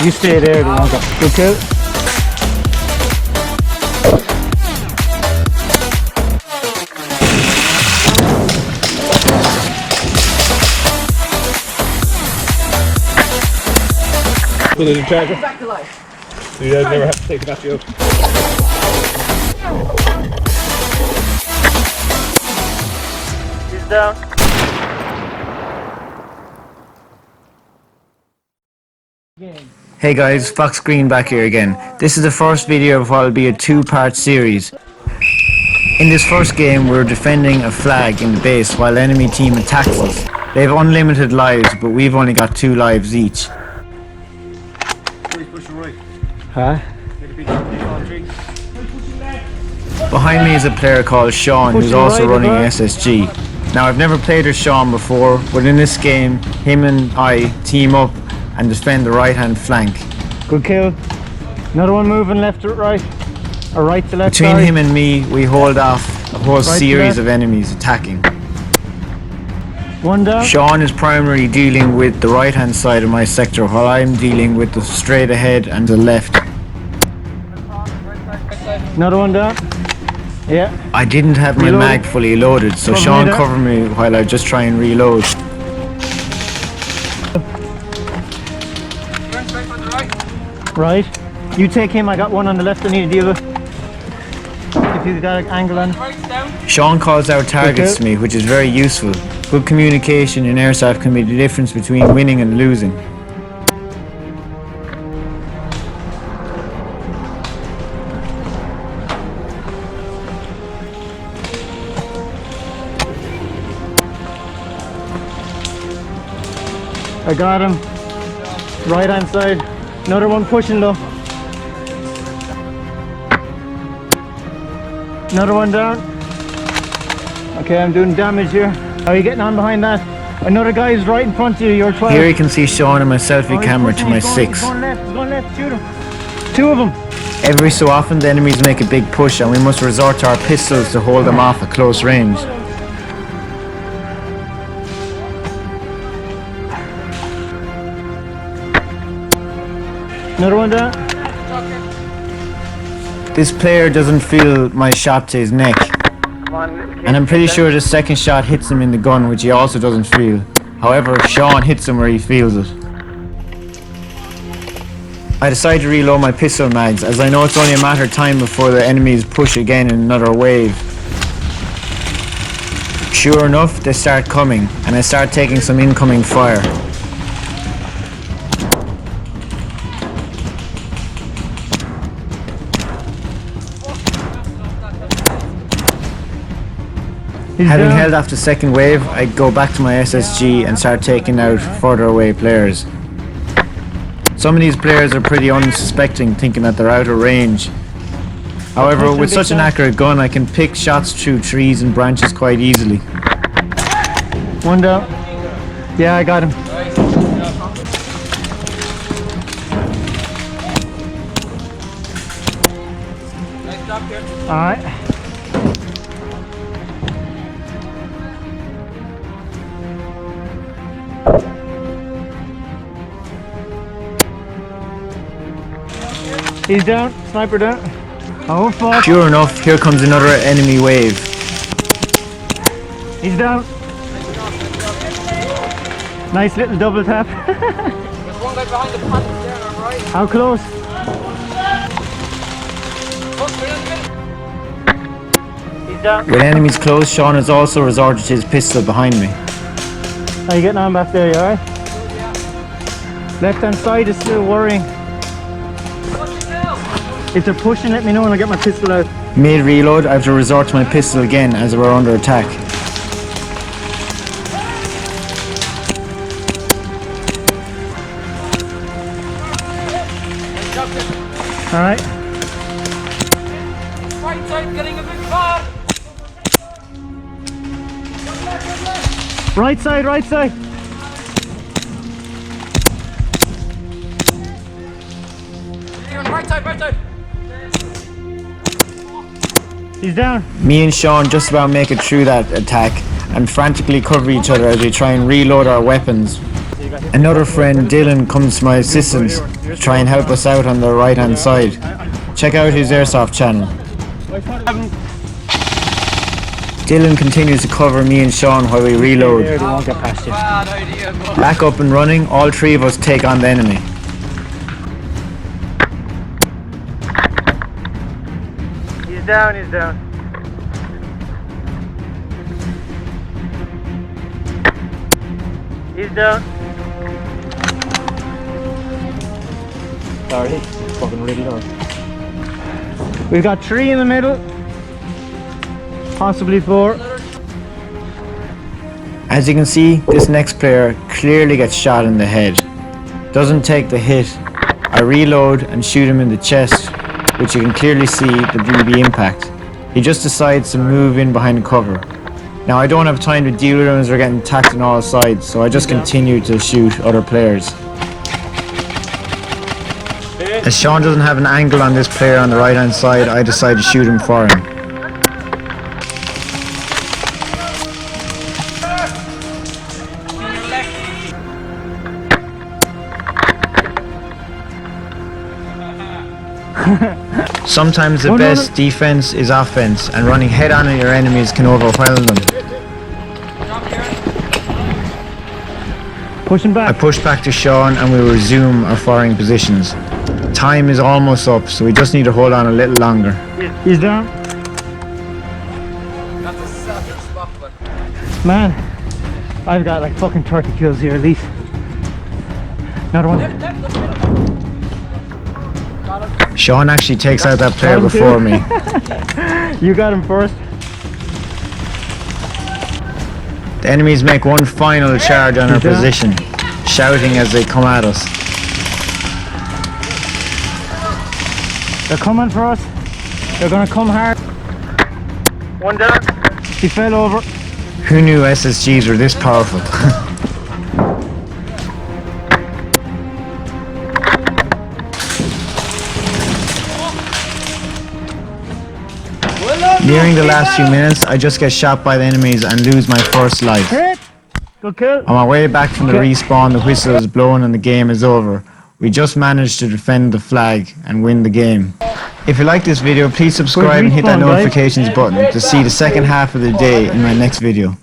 You stay there, Bianca. Good kill. Put it in charger. Back to life. So you guys never have to take it off you. He's down. Hey guys, Fox Green back here again. This is the first video of what will be a two-part series. In this first game, we're defending a flag in the base while the enemy team attacks us. They have unlimited lives, but we've only got 2 lives each. Push right. Huh? Behind me is a player called Sean, who's also running SSG. Now, I've never played as Sean before, but in this game, him and I team up and defend the right-hand flank. Good kill. Another one moving left to right, or right to left. Between him and me, we hold off a whole series of enemies attacking. One down. Sean is primarily dealing with the right-hand side of my sector, while I'm dealing with the straight ahead and the left. Another one down. Yeah. I didn't have my mag fully loaded, so Sean covered me while I just try and reload. Right. You take him, I got one on the left I need to deal with. If you got an angle on. Sean calls out targets to me, which is very useful. Good communication in airsoft can be the difference between winning and losing. I got him. Right hand side. Another one pushing low. Another one down. Okay, I'm doing damage here. How are you getting on behind that? Another guy is right in front of you, you're 12. Here you can see Sean and my selfie camera to my 6. He's going left, shoot him. 2 of them. Every so often the enemies make a big push and we must resort to our pistols to hold them off at close range. Another one down. This player doesn't feel my shot to his neck. And I'm pretty sure the second shot hits him in the gun, which he also doesn't feel. However, Sean hits him where he feels it. I decide to reload my pistol mags, as I know it's only a matter of time before the enemies push again in another wave. Sure enough, they start coming, and I start taking some incoming fire. Having held off the second wave, I go back to my SSG and start taking out further away players. Some of these players are pretty unsuspecting, thinking that they're out of range. However, with such an accurate gun, I can pick shots through trees and branches quite easily. One down. Yeah, I got him. Alright. He's down, sniper down. Oh fuck. Sure enough, here comes another enemy wave. He's down. Nice little double tap. There's one guy behind the plant there on the right. How close? He's down. With enemies close, Sean has also resorted to his pistol behind me. How you getting on back there, you alright? Left hand side is still worrying. If they're pushing, let me know and I'll get my pistol out. Mid-reload, I have to resort to my pistol again as we're under attack. Alright. Right side getting a big car. Right side, right side. Right side, right side. He's down. Me and Sean just about make it through that attack and frantically cover each other as we try and reload our weapons. Another friend, Dylan, comes to my assistance. to try and help us out on the right hand side. Check out his airsoft channel. Dylan continues to cover me and Sean while we reload. They won't get past you. Bad idea, bro. Back up and running, all three of us take on the enemy. He's down, he's down. He's down. Sorry, fucking really low. We've got 3 in the middle. Possibly 4. As you can see, this next player clearly gets shot in the head. Doesn't take the hit. I reload and shoot him in the chest, which you can clearly see the BB impact. He just decides to move in behind cover. Now I don't have time to deal with him as we're getting attacked on all sides, so I just continue to shoot other players. As Sean doesn't have an angle on this player on the right hand side, I decide to shoot him for him. Sometimes the best defense is offense, and running head on at your enemies can overwhelm them. Pushing I back. push back to Sean and we resume our firing positions. Time is almost up, so we just need to hold on a little longer. He's down. That's a savage spot, but Man, I've got like fucking 30 kills here at least. Another one. Sean actually takes out that player Round two. before me. You got him first. The enemies make one final charge on our He's down. position, shouting as they come at us. They're coming for us. They're gonna come hard. One down. He fell over. Who knew SSGs were this powerful? Nearing the last few minutes, I just get shot by the enemies and lose my first life. Hit. Good kill. On my way back from the respawn, the whistle is blown and the game is over. We just managed to defend the flag and win the game. If you like this video, please subscribe and hit that Respawn, guys. notifications button to see the second half of the day in my next video.